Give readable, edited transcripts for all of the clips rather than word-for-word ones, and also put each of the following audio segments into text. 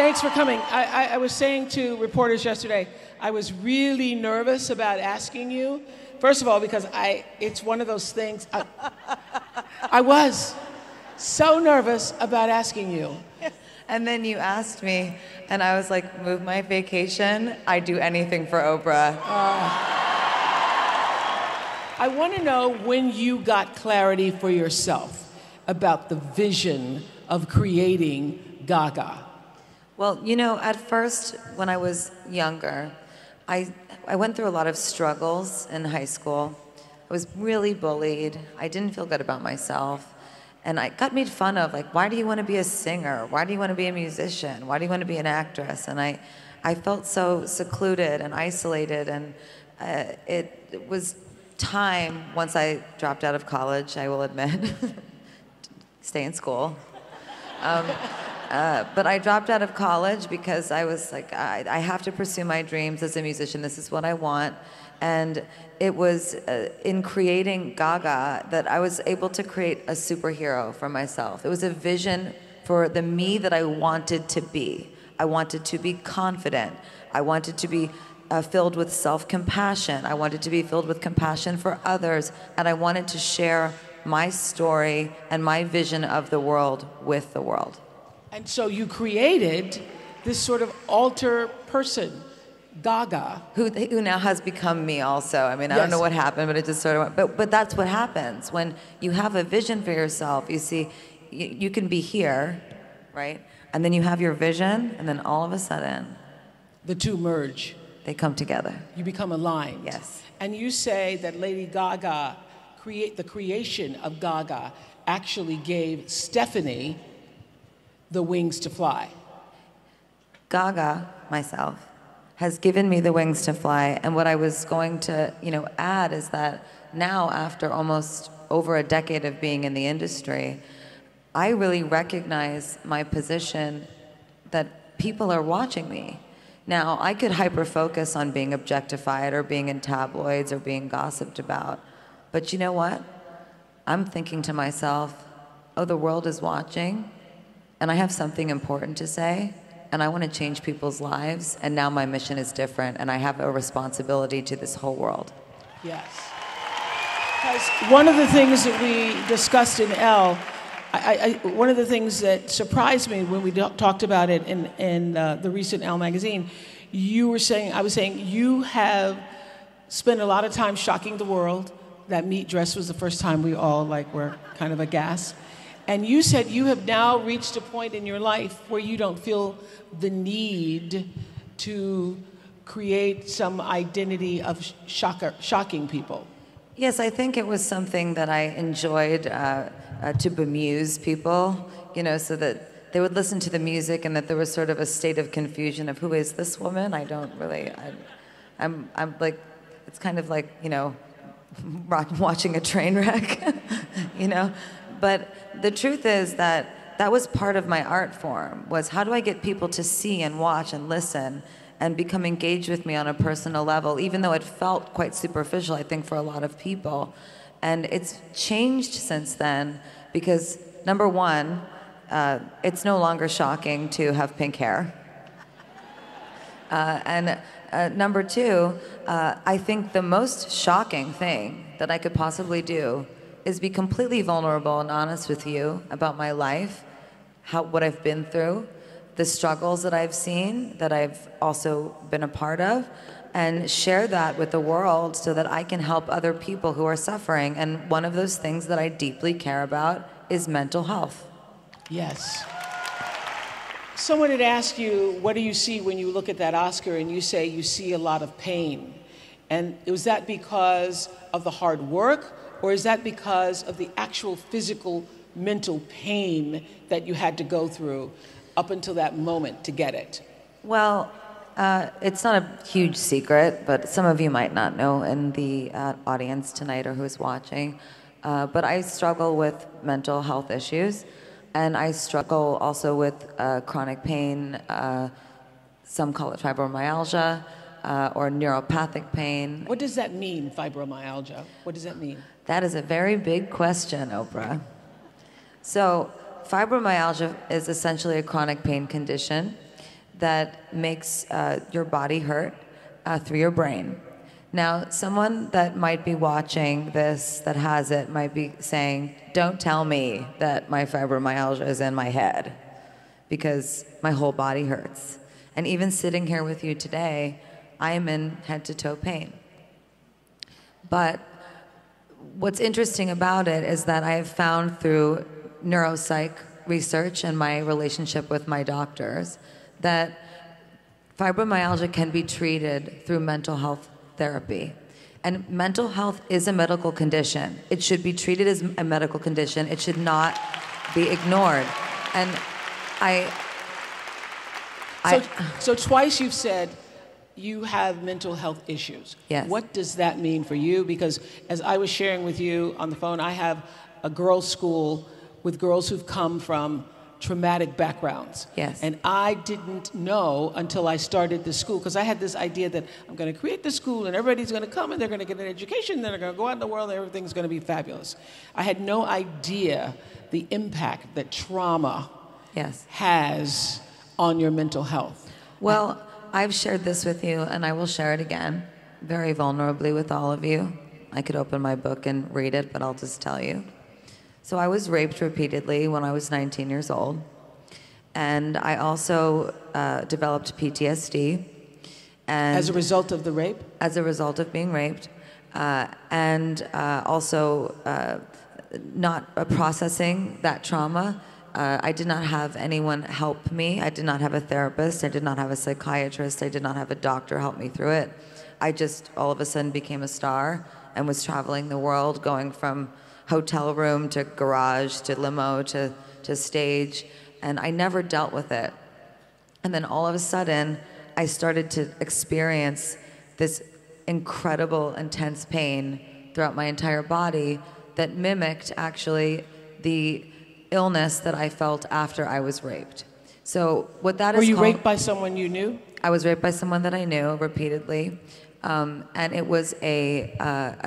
Thanks for coming. I was saying to reporters yesterday, I was really nervous about asking you. First of all, because it's one of those things, I was so nervous about asking you. And then you asked me, and I was like, move my vacation, I'd do anything for Oprah. I want to know when you got clarity for yourself about the vision of creating Gaga. Well, you know, at first, when I was younger, I went through a lot of struggles in high school. I was really bullied. I didn't feel good about myself. And I got made fun of, like, why do you want to be a singer? Why do you want to be a musician? Why do you want to be an actress? And I felt so secluded and isolated. And it was time, once I dropped out of college, I will admit, stay in school. But I dropped out of college because I was like, I have to pursue my dreams as a musician. This is what I want. And it was in creating Gaga that I was able to create a superhero for myself. It was a vision for the me that I wanted to be. I wanted to be confident. I wanted to be filled with self-compassion. I wanted to be filled with compassion for others. And I wanted to share my story and my vision of the world with the world. And so you created this sort of alter person, Gaga. Who now has become me also. I mean, I Yes. don't know what happened, but it just sort of went. But that's what happens. When you have a vision for yourself, you see, you can be here, right? And then you have your vision, and then all of a sudden, The two merge. they come together. You become aligned. Yes. And you say that Lady Gaga, the creation of Gaga, actually gave Stefani the wings to fly. Gaga, myself, has given me the wings to fly. And what I was going to, add is that now, after almost over a decade of being in the industry, I really recognize my position that people are watching me. Now, I could hyper-focus on being objectified or being in tabloids or being gossiped about. But you know what? I'm thinking to myself, oh, the world is watching, and I have something important to say, and I want to change people's lives, and now my mission is different, and I have a responsibility to this whole world. Yes. Because one of the things that we discussed in Elle, one of the things that surprised me when we talked about it in the recent Elle magazine, I was saying you have spent a lot of time shocking the world. That meat dress was the first time we all were kind of aghast. And you said you have now reached a point in your life where you don't feel the need to create some identity of shocking people. Yes, I think it was something that I enjoyed to bemuse people, so that they would listen to the music and that there was sort of a state of confusion of who is this woman? I don't really, I'm like, it's kind of like, watching a train wreck, But the truth is that was part of my art form, was how do I get people to see and watch and listen and become engaged with me on a personal level, even though it felt quite superficial, I think, for a lot of people. And it's changed since then because, number one, it's no longer shocking to have pink hair. And number two, I think the most shocking thing that I could possibly do is be completely vulnerable and honest with you about my life, what I've been through, the struggles that I've seen, that I've also been a part of, and share that with the world so that I can help other people who are suffering. And one of those things that I deeply care about is mental health. Yes. Someone had asked you, what do you see when you look at that Oscar? And you say you see a lot of pain. And was that because of the hard work, or is that because of the actual physical, mental pain that you had to go through up until that moment to get it? Well, it's not a huge secret, but some of you might not know in the audience tonight or who's watching. But I struggle with mental health issues, and I struggle also with chronic pain. Some call it fibromyalgia or neuropathic pain. What does that mean, fibromyalgia? What does that mean? That is a very big question, Oprah. So fibromyalgia is essentially a chronic pain condition that makes your body hurt through your brain. Now, someone that might be watching this that has it might be saying, don't tell me that my fibromyalgia is in my head, because my whole body hurts. And even sitting here with you today, I am in head-to-toe pain. But what's interesting about it is that I have found through neuropsych research and my relationship with my doctors that fibromyalgia can be treated through mental health therapy. And mental health is a medical condition. It should be treated as a medical condition. It should not be ignored. And So twice you've said you have mental health issues. Yes. What does that mean for you? Because as I was sharing with you on the phone, I have a girls' school with girls who've come from traumatic backgrounds. Yes. And I didn't know until I started the school, because I had this idea that I'm going to create the school and everybody's going to come and they're going to get an education, then they're going to go out in the world and everything's going to be fabulous. I had no idea the impact that trauma has on your mental health. Well, I've shared this with you, and I will share it again, very vulnerably with all of you. I could open my book and read it, but I'll just tell you. So I was raped repeatedly when I was 19 years old, and I also developed PTSD. And as a result of the rape? As a result of being raped, and also not processing that trauma. I did not have anyone help me. I did not have a therapist. I did not have a psychiatrist. I did not have a doctor help me through it. I just all of a sudden became a star and was traveling the world, going from hotel room to garage to limo to stage, and I never dealt with it. And then all of a sudden, I started to experience this incredible, intense pain throughout my entire body that mimicked actually the illness that I felt after I was raped. So what that is Were you called, raped by someone you knew? I was raped by someone that I knew repeatedly. And it was a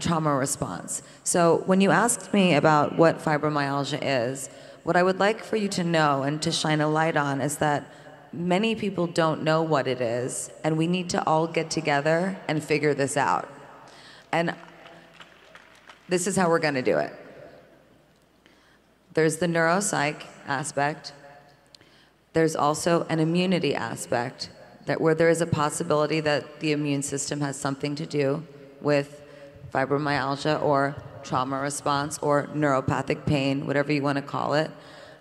trauma response. So when you asked me about what fibromyalgia is, what I would like for you to know and to shine a light on is that many people don't know what it is, and we need to all get together and figure this out. And this is how we're going to do it. There's the neuropsych aspect. There's also an immunity aspect, that where there is a possibility that the immune system has something to do with fibromyalgia or trauma response or neuropathic pain, whatever you want to call it.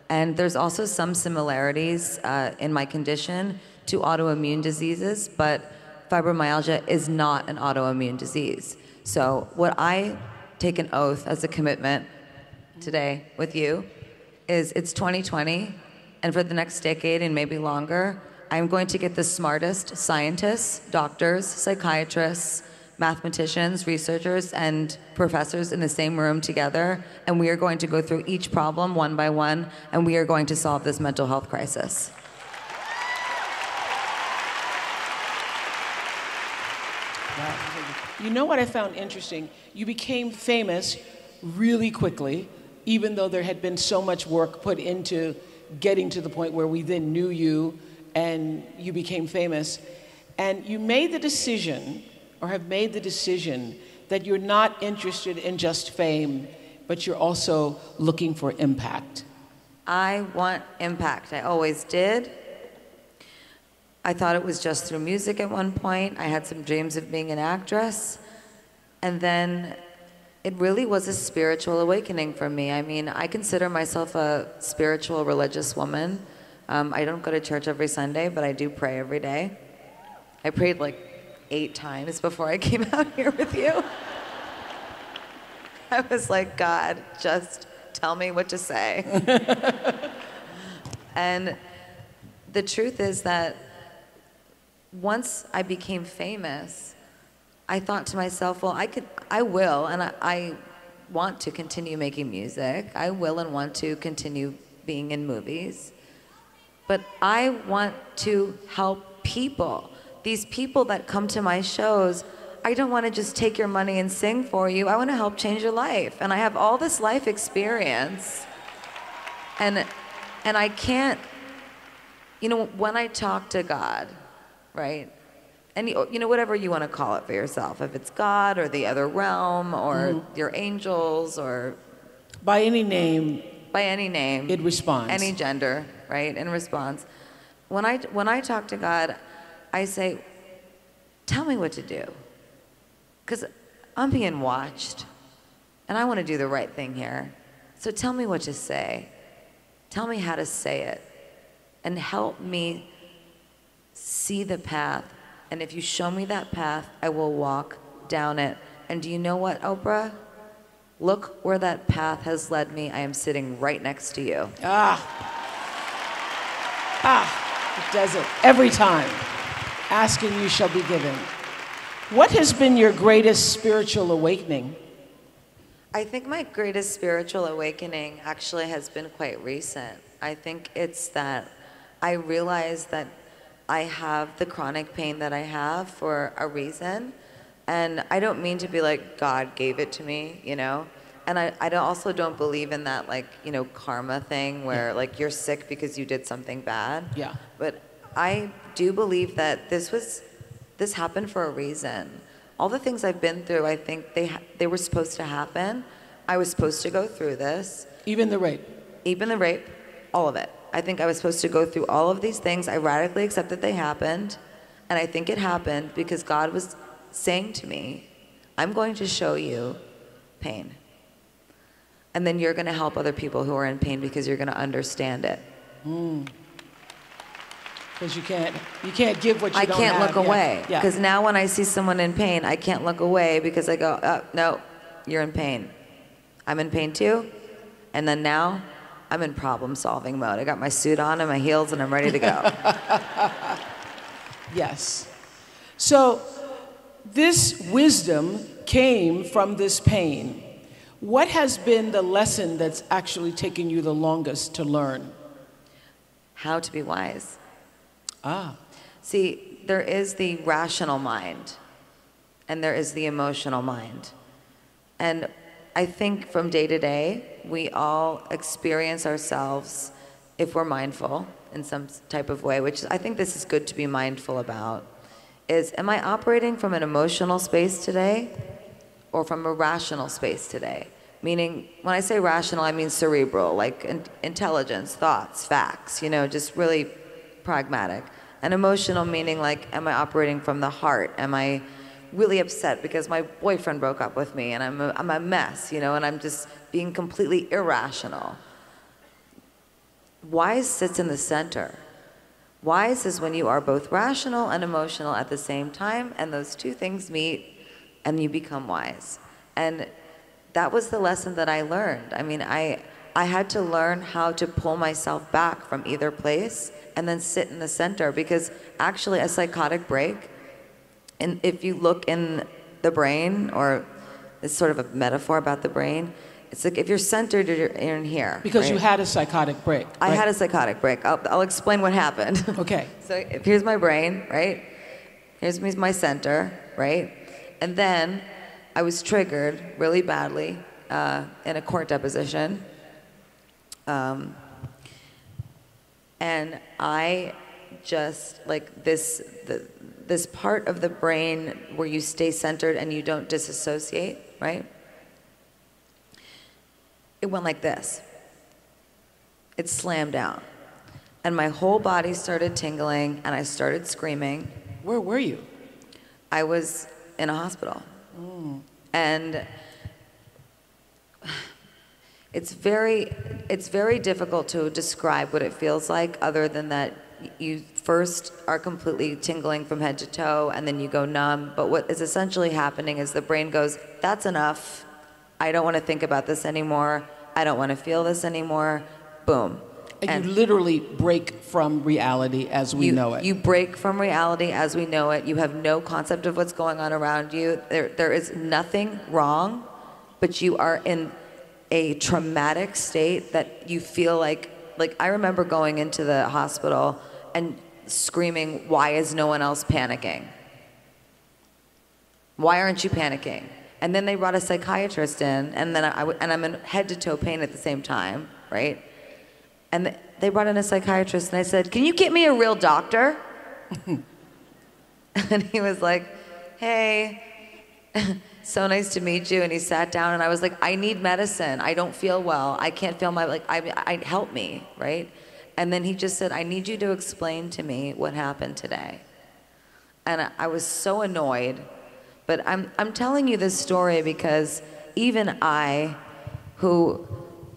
And there's also some similarities in my condition to autoimmune diseases, but fibromyalgia is not an autoimmune disease. So what I take an oath as a commitment today with you is it's 2020, and for the next decade and maybe longer, I'm going to get the smartest scientists, doctors, psychiatrists, mathematicians, researchers, and professors in the same room together, and we are going to go through each problem one by one, and we are going to solve this mental health crisis. You know what I found interesting? You became famous really quickly, even though there had been so much work put into getting to the point where we then knew you and you became famous. And you made the decision, or have made the decision, that you're not interested in just fame, but you're also looking for impact. I want impact. I always did. I thought it was just through music at one point. I had some dreams of being an actress. And then it really was a spiritual awakening for me. I mean, I consider myself a spiritual, religious woman. I don't go to church every Sunday, but I do pray every day. I prayed like 8 times before I came out here with you. I was like, God, just tell me what to say. And the truth is that once I became famous, I thought to myself, well, I will, and I want to continue making music. I will and want to continue being in movies. But I want to help people. These people that come to my shows, I don't want to just take your money and sing for you. I want to help change your life. And I have all this life experience. And I can't You know, when I talk to God, right? And you know, whatever you want to call it for yourself, if it's God or the other realm or your angels or by any name, it responds. Any gender, right? In response, when I talk to God, I say, tell me what to do, because I'm being watched, and I want to do the right thing here. So tell me what to say. Tell me how to say it, and help me see the path. And if you show me that path, I will walk down it. And do you know what, Oprah? Look where that path has led me. I am sitting right next to you. It does it every time. Ask and you shall be given. What has been your greatest spiritual awakening? I think my greatest spiritual awakening actually has been quite recent. I think it's that I realized that I have the chronic pain that I have for a reason. And I don't mean to be like, God gave it to me, you know? And I also don't believe in that, like, you know, karma thing where like you're sick because you did something bad. Yeah. But I do believe that this happened for a reason. All the things I've been through, I think they were supposed to happen. I was supposed to go through this. Even the rape? Even the rape, all of it. I think I was supposed to go through all of these things. I radically accept that they happened. And I think it happened because God was saying to me, I'm going to show you pain. And then you're going to help other people who are in pain because you're going to understand it. Because you can't give what you don't have. I can't look away. Yeah. Because now when I see someone in pain, I can't look away because I go, oh, no, you're in pain. I'm in pain too. And then now I'm in problem solving mode. I got my suit on and my heels and I'm ready to go. Yes. So this wisdom came from this pain. What has been the lesson that's actually taken you the longest to learn? How to be wise. Ah. See, there is the rational mind and there is the emotional mind. And I think from day to day, we all experience ourselves, if we're mindful in some type of way, which I think this is good to be mindful about, is am I operating from an emotional space today or from a rational space today? Meaning, when I say rational, I mean cerebral, like intelligence, thoughts, facts, you know, just really pragmatic. And emotional meaning like, am I operating from the heart? Am I really upset because my boyfriend broke up with me and I'm a mess, you know, and I'm just being completely irrational? Wise sits in the center. Wise is when you are both rational and emotional at the same time, and those two things meet and you become wise. And that was the lesson that I learned. I mean, I had to learn how to pull myself back from either place and then sit in the center, because actually a psychotic break, and if you look in the brain, or it's sort of a metaphor about the brain, it's like if you're centered, you're in here. Because right? you had a psychotic break. Right? I had a psychotic break. I'll explain what happened. Okay. So here's my brain, right? Here's my center, right? And then I was triggered really badly in a court deposition. And I just, like this part of the brain where you stay centered and you don't disassociate, right? It went like this. It slammed down. And my whole body started tingling and I started screaming. Where were you? I was in a hospital. And it's very difficult to describe what it feels like, other than that you first are completely tingling from head to toe and then you go numb. But what is essentially happening is the brain goes, that's enough. I don't want to think about this anymore. I don't want to feel this anymore. Boom. And you literally break from reality as we know it. You break from reality as we know it. You have no concept of what's going on around you. There is nothing wrong, but you are in a traumatic state that you feel like I remember going into the hospital and screaming, why is no one else panicking? Why aren't you panicking? And then they brought a psychiatrist in, and then I'm in head to toe pain at the same time, right? And they brought in a psychiatrist, and I said, "Can you get me a real doctor?" And he was like, "Hey, so nice to meet you." And he sat down, and I was like, "I need medicine. I don't feel well. I can't feel my, like, I help me, right?" And then he just said, "I need you to explain to me what happened today." And I was so annoyed. But I'm telling you this story because even I, who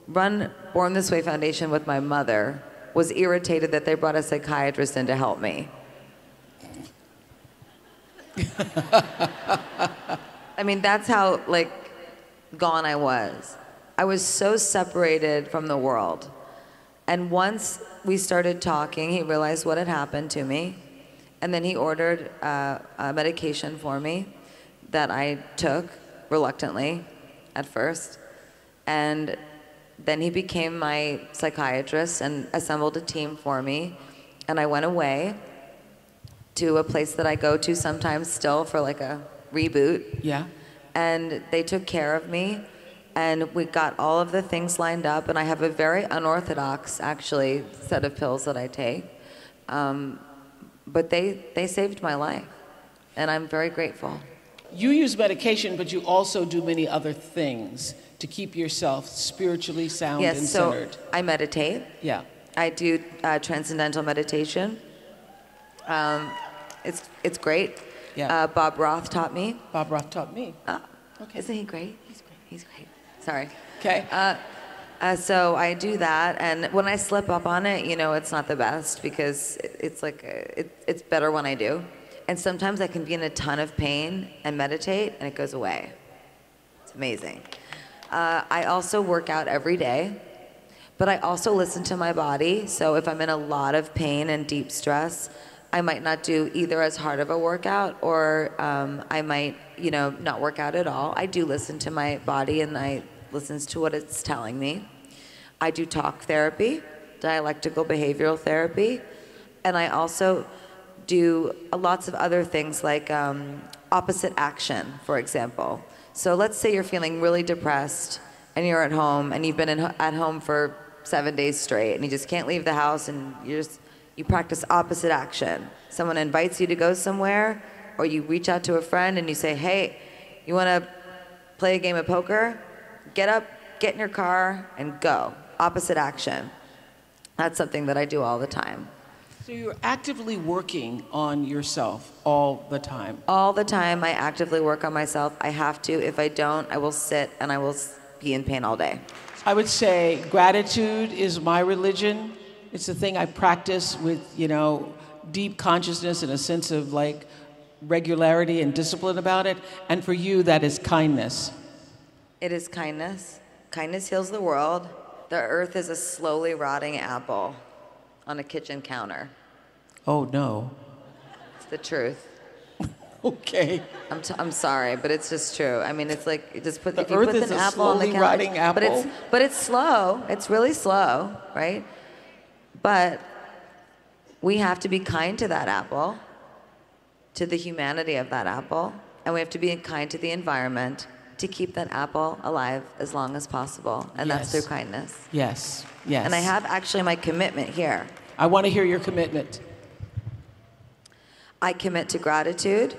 run Born This Way Foundation with my mother, was irritated that they brought a psychiatrist in to help me. I mean, that's how, like, gone I was. I was so separated from the world. And once we started talking, he realized what had happened to me. And then he ordered a medication for me that I took reluctantly at first. And then he became my psychiatrist and assembled a team for me. And I went away to a place that I go to sometimes still for like a reboot. Yeah. And they took care of me, and we got all of the things lined up, and I have a very unorthodox, actually, set of pills that I take. But they saved my life, and I'm very grateful. You use medication, but you also do many other things to keep yourself spiritually sound and centered. So I meditate. Yeah. I do Transcendental Meditation. It's great. Yeah. Bob Roth taught me. Bob Roth taught me. Okay. Isn't he great? He's great. He's great. Sorry. Okay. So I do that, and when I slip up on it, you know, it's not the best because it's like it's better when I do. And sometimes I can be in a ton of pain and meditate, and it goes away. It's amazing. I also work out every day, but I also listen to my body. So if I'm in a lot of pain and deep stress, I might not do either as hard of a workout, or I might, you know, not work out at all. I do listen to my body, and I listen to what it's telling me. I do talk therapy, dialectical behavioral therapy, and I also do lots of other things like opposite action, for example. So let's say you're feeling really depressed, and you're at home, and you've been at home for 7 days straight, and you just can't leave the house, and you practice opposite action. Someone invites you to go somewhere, or you reach out to a friend and you say, "Hey, you want to play a game of poker? Get up, get in your car, and go." Opposite action. That's something that I do all the time. So you're actively working on yourself all the time? All the time, I actively work on myself. I have to. If I don't, I will sit and I will be in pain all day. I would say gratitude is my religion. It's the thing I practice with, you know, deep consciousness and a sense of like regularity and discipline about it. And for you, that is kindness. It is kindness. Kindness heals the world. The earth is a slowly rotting apple on a kitchen counter. Oh, no. It's the truth. Okay. I'm sorry, but it's just true. I mean, it's like, if you put an apple on the counter. Rotting apple. But it's slow. It's really slow, right? But we have to be kind to that apple, to the humanity of that apple, and we have to be kind to the environment to keep that apple alive as long as possible, and Yes. that's through kindness. Yes, yes. And I have actually my commitment here. I want to hear your commitment. I commit to gratitude,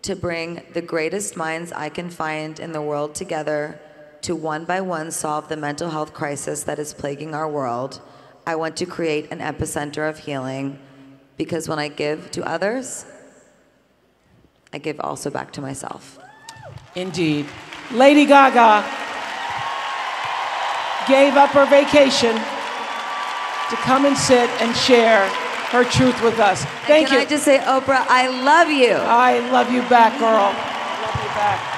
to bring the greatest minds I can find in the world together to one by one solve the mental health crisis that is plaguing our world. I want to create an epicenter of healing, because when I give to others, I give also back to myself. Indeed. Lady Gaga gave up her vacation to come and sit and share her truth with us. Thank you. Can I just say, Oprah, I love you. I love you back, girl. I love you back.